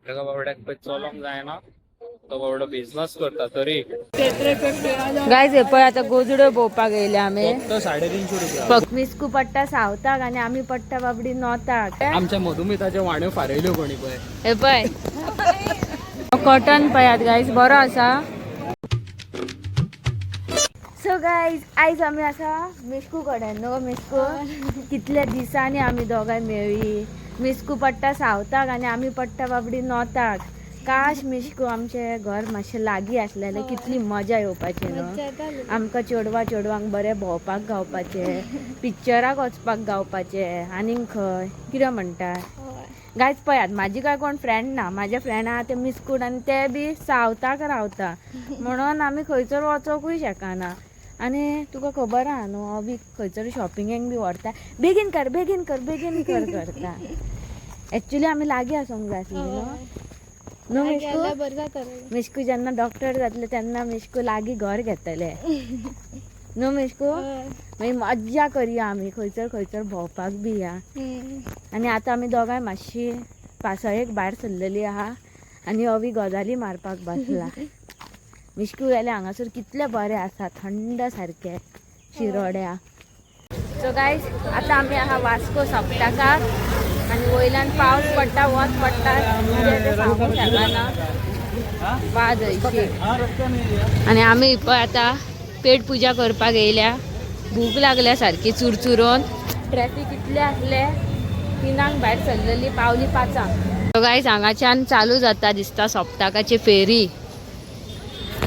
तेका बावड्याक पळय चलोंक जायना तो बावडो बिझनेस करता तरी गायज हे पळय आता गोजड्यो भोवपाक येयले आमी फक्त 350 रुपया फक्त मिस्कू पट्टा सावताक आणि आम्ही पट्टा बाबडी नॉताक आमच्या मधुमिताच्या वाण्यो फारयल्यो कोणी पळय हे पळय कॉटन पळयात गायज बरो आसा. सो गायज आयज आमी आसा मिस्कू कडेन न्हू मिस्कू कितल्या दिसांनी आमी दोगांय मेळ्ळी. मिस्कू पट्टा सावताक आणि आमी पट्टा बाबडी नॉताक. काश मिस्कू आमचे घर मातशें लागीं आसलेलें कितली मजा येवपाची न्हू. आमकां चेडवांक बरें भोंवपाक गावपाचें पिक्चराक वचपाक गावपाचें आनीक खंय कितें म्हणटा. गायज पळयात म्हाजी काय कोण फ्रेंड ना. म्हाजे फ्रेंड आहा ते मिस्कूट आनी ते बी सावताक रावता म्हणून आमी खंयसर वचोंकूय शकना. आनी तुका खबर आहा न्हू हांव बी खंयसर शॉपिंगेक बी व्हरता बेगीन कर करता. एक्चुली आमी लागीं आसूंक जाय आसली न्हू मिस्कू. मिस्कू जेन्ना डॉक्टर जातले तेन्ना मिस्कू लागीं घर घेतले न्हू मिस्कू. मागीर मज्जा करया आमी खंयसर भोंवपाक बी या. आनी आतां आमी दोगांय मातशी पासळेक भायर सरलेली आहा आनी अवी गजाली मारपाक बसला. मिस्कू गेले हांगासर कितले बरें आसा थंड सारके शिरोड्या. सो गायज आतां आमी आहा वास्को सप्तकाक आनी वयल्यान पावस पडटा वत पडटा म्हणजे ते सांगूंक शकना वाज हयशी. आनी आमी पळय आतां पेट पुजा करपाक येयल्या. भूक लागल्या सारकी चुरचुरोन. ट्रॅफिक इतले आसले 3 भायर सरलेली पावली 5. सो गायज हांगाच्यान चालू जाता दिसता सप्तकाची फेरी.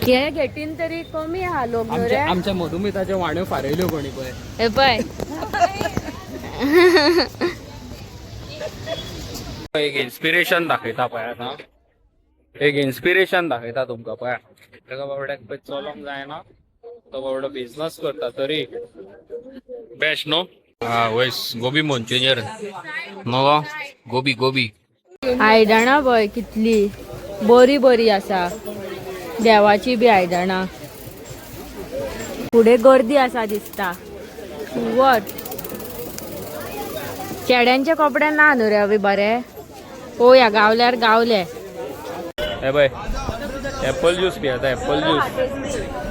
हे घेटीन तरी कमी आहा लोक न्हू रे. आमच्या मधुमिताच्या वाण्यो फारयल्यो कोणी पळय हे पळय एक इन्स्पिरेशन दाखयता पळय आतां. एक इन्स्पिरेशन दाखयता तुमकां पळय. तेका बावड्याक पळय चलोंक जायना तो बावडो बिझनेस करता तरी बेस्ट न्हू. वयस गोबी मंचुरियन नो गोबी आयदनां पळय कितली बरी आसा. देवाची बी आयदनां. फुडें गर्दी आसा दिसता. वत चेड्यांचे कपडे ना न्हू रे अवी बरे. पळोवया गावल्यार गावले. हे पळय एप्पल ज्यूस पियेता एप्पल ज्यूस.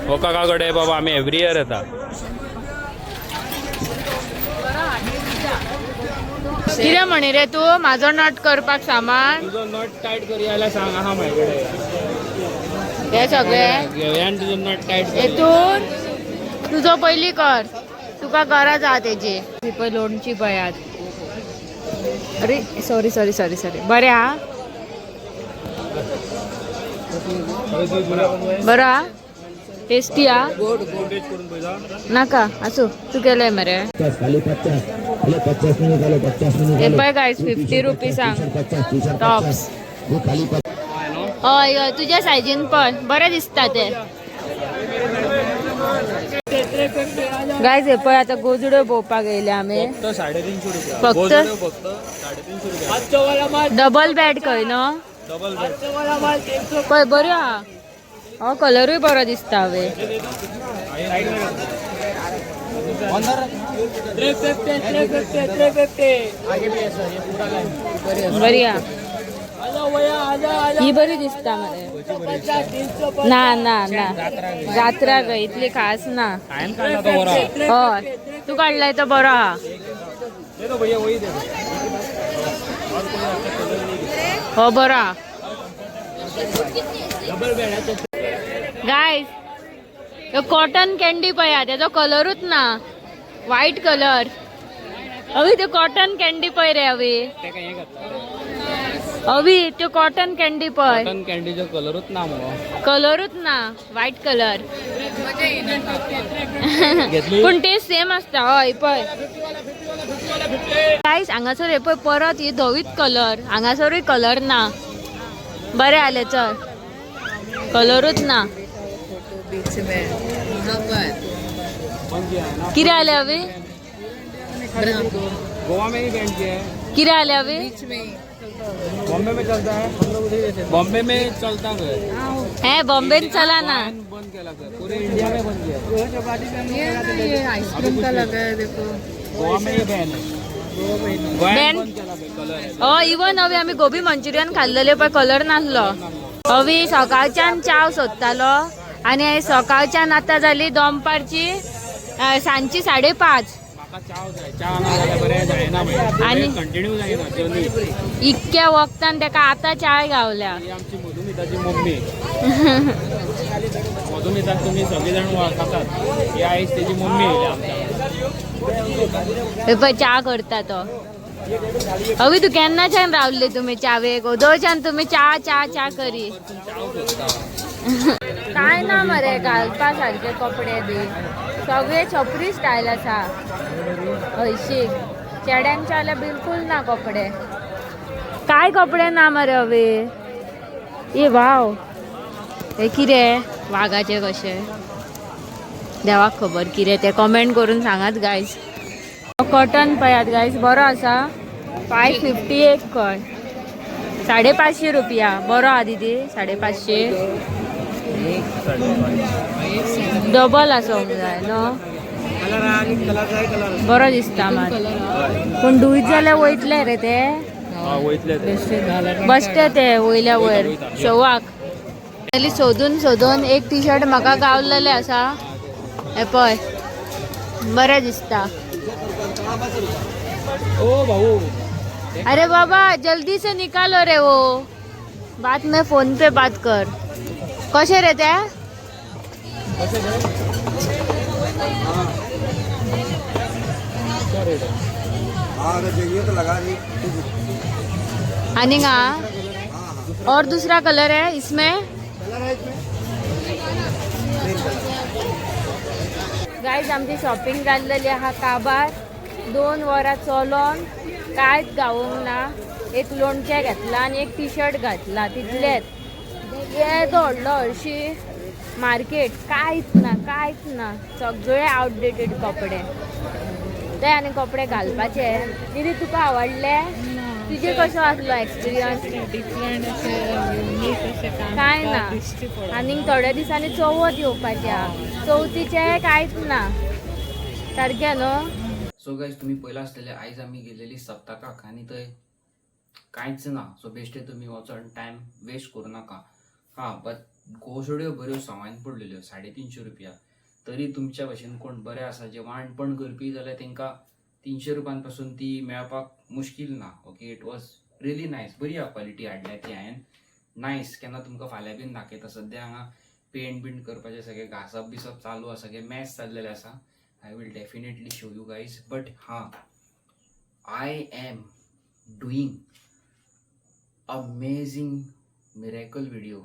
हो काका कडेन बाबा आमी एवरी इयर येता. कितें म्हणी रे तू म्हाजो नट करपाक सामान. तुजो नट टायट करी जाल्यार सांग आहा म्हाजे कडेन. हे सगळे घेवयान तुजो नट टायट हेतून तुजो पयली कर तुका गरज आहा तेजी. पळय लोणची पळयात. अरे सॉरी बरें आहा बरो आहा टेस्टी आहा नाका आसूं तू केलंय मरे. हे पळय गायज 50 रुपीज सांग टॉप्स. हय तुज्या सायजीन पळय बरें दिसता ते. गायज हे पळय आतां गोजड्यो भोवपाक येयले आमी. फक्त 350 रुपया फक्त 350 रुपया. डबल बेड खंय न्हू. डबल बेड पळय बऱ्यो आहा. हो कलरूय बरो दिसता हांवें. बरी आहा ही बरी दिसता मरे. ना जात्रा गय इतली खास ना. हय तू काडलाय तो बरो आहा. हो बरो आहा. गायज कॉटन कॅन्डी पळया तेजो कलरूच ना. व्हाईट कलर अवी ते कॉटन कॅन्डी पळय रे अवी त्यो कॉटन कॅन्डी पळय. कॉटन कॅन्डीचो कलरूच ना व्हाईट कलर. पूण टेस्ट सेम आसता. हय पळय गायज हांगासर हे पळय परत ही धवीत कलर. हांगासरूय कलर ना. बरें आले चल कलरूच ना. कितें आले अवी गोवा में ही बैंड किया है. कितें आले अवी. बॉम्बे में चलता है. बॉम्बे में चलता है. हे बॉम्बेन चला ना. बंद केला पूरे इंडिया में बंद किया. ये आइसक्रीम का लगा है देखो. गोवा में ये बैन है. बेन इवन हवी आम्ही गोबी मंचुरियन खाल्लेले पण कलर नासलो. हवी सकाळच्यान चाव सोदतालो आणि सकाळच्यान आता झाली दनपारची सांजची 5:30. आणि इतक्या वक्तान तेका आता चाय गावल्या. आमची मधुमिताची मम्मी मधुमिता तुम्ही सगळेजण वळखतात. ही आईच त्याची मम्मी पण चहा करता तो. हवी तू केन्नाच्यान रावले तुम्ही चावेक ओदोळच्यान तुम्ही चहा चहा चहा करी. काय ना मरे घालपा सारखे कपडे बी सगळे छपरी स्टाईल असा. हयशीक चेड्यांच्या आल्या बिलकुल ना कपडे. काय कपडे ना मरे हवे. ए वाव हे किरे वाघाचे कशे देवाक खबर किरे ते कमेंट करून सांगात गायज. कॉटन पयात गायज बरो असा 550 एक कट 550 रुपया बरो हा दीदी 550 डबल असोंक जाय न्हू. बरो दिसता मात पूण धुयत जाल्यार वयतले रे ते बसते ते वयल्या वयर शोवाक. सोदून सोदून एक टी शर्ट म्हाका गावलेले असा. हे पय बरें दिसता. ओ भाऊ अरे बाबा जल्दी से निकालो रे वो. बात में फोन पे बात कर. कसे रे ते आणि का और दूसरा कलर है इसमें. गाईज आमची शॉपिंग जाल्लेली आहा काबार. 2 वरां चलोन कांयच गावूंक ना. एक लोणचें घेतला आणि एक टी शर्ट घातला तितलेच. हे दौडलो हरशी मार्केट कांयच ना सगळे आउटडेटेड कपडे. ते आनी कपडे घालपाचे. दीदी तुका आवडले. तुजे कसो आसलो एक्सपिरियन्स. काय ना आनी थोड्या दिसांनी चवथ येवपाच्या. चवथीचे कांयच ना सारकें न्हू. सो गाइस तुम्ही पहिला असलेले आयज आम्ही गेलेली सप्तकाक आणि थंय कांयच ना. सो बेश्टे तुम्ही वचून टायम वेस्ट करू नका. हा बट गोश्योड्यो बऱ्यो सवायन पडलेल्यो 350 रुपया. तरी तुमच्या भाशेन कोण बरे आसा जे वाणपण करपी जाल्यार तांकां 300 रुपयांपासून ती मेळपाक मुश्कील ना. Okay it was really nice. बरी क्वालिटी हाडल्या ती हांवें. नायस. केन्ना तुमकां फाल्यां बीन दाखयता. सद्या हांगा पेंट बींट करपाचें सगळें घासप बिसप चालू आसा. सगळें मॅच चाललेलें आसा. I will definitely show you guys. But I am doing amazing miracle video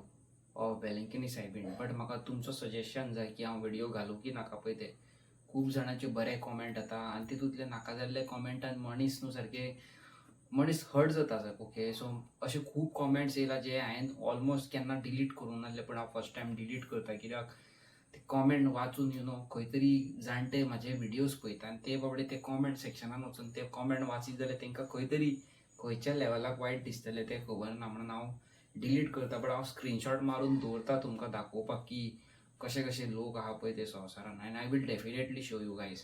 of Balankini Saibin. But म्हाका तुमचो सजेशन जाय की हांव व्हिडिओ घालूं की नाका पळय ते. खूब जाणांचे बरे कॉमेंट येता आनी तितूंतले नाका जाल्ले कॉमेंटान मनीस न्हू सारके मनीस हर्ट जाता सर. ओके सो अशे खूब कॉमेंट्स येयला जे हांवें ऑलमोस्ट केन्ना डिलीट करूंक नासले पण हांव फर्स्ट टायम डिलीट करता. कित्याक ते कॉमेंट वाचून खंय तरी जाणटे म्हाजे व्हिडियोज पळयता आनी ते बाबडे ते कॉमेंट सेक्शनान वचून ते कॉमेंट वाचीत जाल्यार तांकां खंय तरी खंयच्या लेवलाक वायट दिसतलें तें खबर ना म्हणून हांव डिलीट करता. बट हांव स्क्रीनशॉट मारून दवरता तुमकां दाखोवपाक की कशे कशे लोक आहा पळय ते संवसारान. आनी I will definitely show you guys.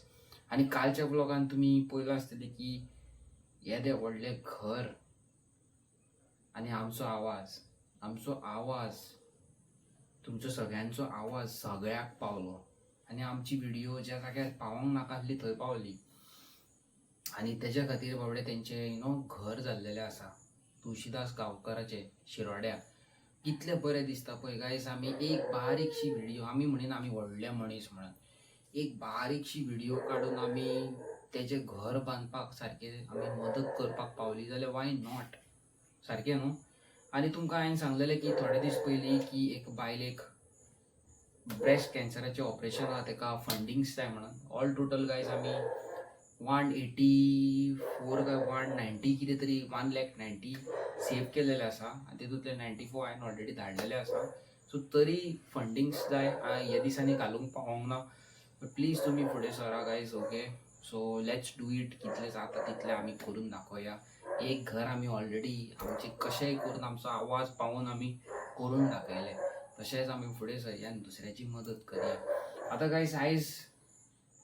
आनी कालच्या ब्लॉगान तुमी पळयलां आसतलें की येदें व्हडलें घर आनी आमचो आवाज तुमचो सगळ्यांचो आवाज सगळ्याक पावलो आनी आमची व्हिडिओ ज्या जाग्यार पावोंक नाका आसली थंय पावली. आनी तेज्या खातीर बाबडे तेंचे घर जाल्लेलें आसा तुळशीदास गांवकाराचें शिरोड्या. कितलें बरें दिसता पळय गायज. आमी एक बारीकशी व्हिडिओ आमी म्हणिना आमी व्हडले मनीस म्हणून एक बारीकशी व्हिडिओ काडून आमी तेजें घर बांदपाक सारकें आमी मदत करपाक पावली जाल्यार वाय नॉट. सारकें न्हू. आनी तुमकां हांवें सांगलेलें की थोडे दीस पयलीं की एक बायलेक ब्रेस्ट कॅन्सराचें ऑपरेशन आहा ताका फंडिंग्स जाय म्हणून. ऑल टोटल गायज आमी 184 काय 190 कितें तरी 190 सेव केलेले आसा आनी तितूंतले 94 हांवें ऑलरेडी धाडलेले आसा. सो तरी फंडिंग्स जाय ह्या दिसांनी घालूंक पावोंक ना. प्लीज तुमी फुडें सरा guys. Okay so let's do it. कितले जाता तितले आमी करून दाखोवया. एक घर आमी ऑलरेडी आमचे कशेंय करून आमचो आवाज पावून आमी करून दाखयले. तशेंच आमी फुडें सरया आनी दुसऱ्याची मदत करया. आतां गायज आयज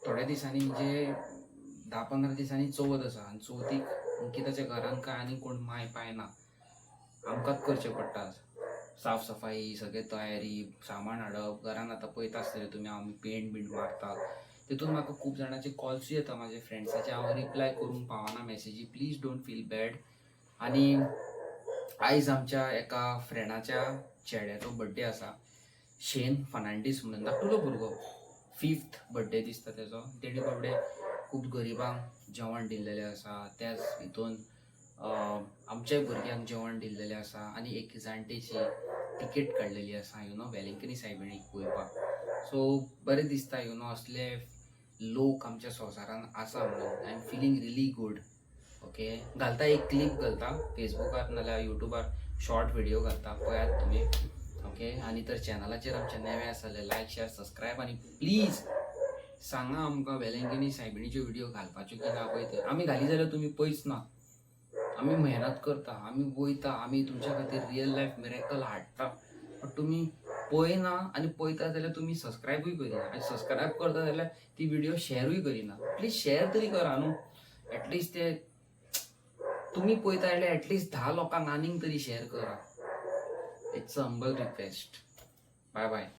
थोड्या दिसांनी म्हणजे 10-15 दिसांनी चवथ आसा आनी चवथीक अंकिताच्या घरान काय आनी कोण माय पायना, आमकांच करचें पडटा. साफ सफाई, सगळे तयारी, सामान हाडप, घरान आतां पळयता आसतले तुमी आमी पेंट बींट मारता. तितून म्हाका खूब जाणांचे कॉल्सूय येता म्हाज्या फ्रेंड्साचे, हांव रिप्लाय करूंक पावना मेसेजी. Please don't feel bad. आनी आयज आमच्या एका फ्रेंडाच्या चेड्याचो बड्डे आसा, शेन फर्नांडीस म्हणून, धाकटुलो भुरगो, 5th बड्डे दिसता तेजो. तेणे बाबडे खूब गरिबांक जेवण दिल्लेलें आसा, त्याच हितून आमच्याय भुरग्यांक जेवण दिल्लेलें आसा. आनी एक जाणटेची टिकेट काडलेली आसा वेलंकनी सायबिणीक पळोवपाक. सो बरें दिसता असले लोक आमच्या संवसारान आसा म्हणून. I am feeling really good. Okay, घालता एक क्लिप घालता फेसबुकार नाल्यार युट्यूबार, शॉर्ट व्हिडिओ घालता, पळयात तुमी. ओके, आनी तर चॅनलाचेर आमच्या नवे आसा जाल्यार लायक शेअर सबस्क्रायब. आनी प्लीज सांगा आमकां वेलंकनी सायबिणीच्यो व्हिडिओ घालपाच्यो की ना पळय ते. आमी घाली जाल्यार तुमी पयस ना, आमी मेहनत करता, आमी वयता, आमी तुमच्या खातीर रियल लायफ मिरेकल हाडटा. बट तुमी पळयना आनी पळयता जाल्यार तुमी सबस्क्रायबूय करिना. आनी सबस्क्रायब करता जाल्यार ती व्हिडिओ शेअरूय करिना. प्लीज शेअर तरी करा न्हू. एटलिस्ट ते तुमी पळयता जाल्यार एटलिस्ट 10 लोकांक आनीक तरी शेअर करा. It's a humble request. Bye bye.